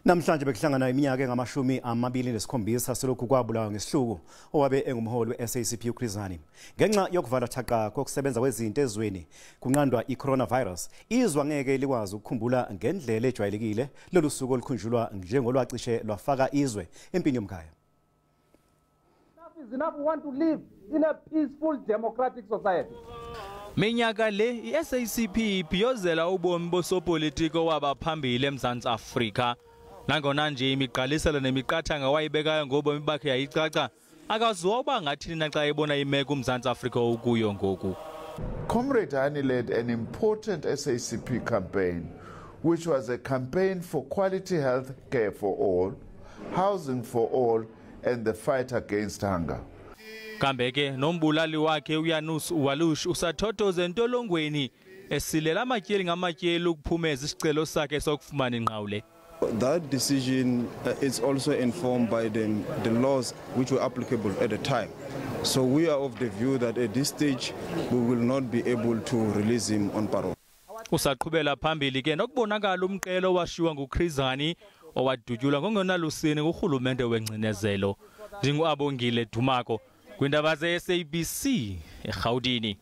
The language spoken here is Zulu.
Namhlanje bekuhlangana iminyaka engamashumi amabili nesikhombisa selokhu kwabulawa ngesihluku owabe engumholi weSACP uChris Hani. Ngenxa yokuvalwa thaqa kokusebenza kwezinto ezweni kunqandwa iCoronavirus, izwe angeke likwazi ukukhumbula ngendlela ejwayelekile lolusuku olukhunjulwa njengolwacishe lwafaka izwe empini yomkhaya. Enough, we want to live in a peaceful democratic society. Minyaka le iSACP ibhiyozela ubomi bosopolitiko wabaphambili eMzantsi Afrika. Nangona nje imiqaliselo nemiqathanga wayibekayo ngobomi bakhe yayicaca, akaziwa ngathi na xa ebona imeko uMzantsi Afrika ukuyo ngoku. Comrade Hani led an important SACP campaign, which was a campaign for quality health care for all, housing for all, and the fight against hunger. Kambe ke nombulali wakhe uYanus Walush usathothoza entolongweni esilela amatyeli ngamatyeli ukuphumeza isicelo sakhe sokufumana inqawule. That decision is also informed by the laws which were applicable at the time. So we are of the view that at this stage we will not be able to release him on parole. Usaqhubela phambili ke nokubonakala umqelo washiwa nguChris Hani owadutyulwa ngongenalusini kurhulumente wengcinezelo. NdinguAbongile Dumako kwindaba zeSABC eGauteng.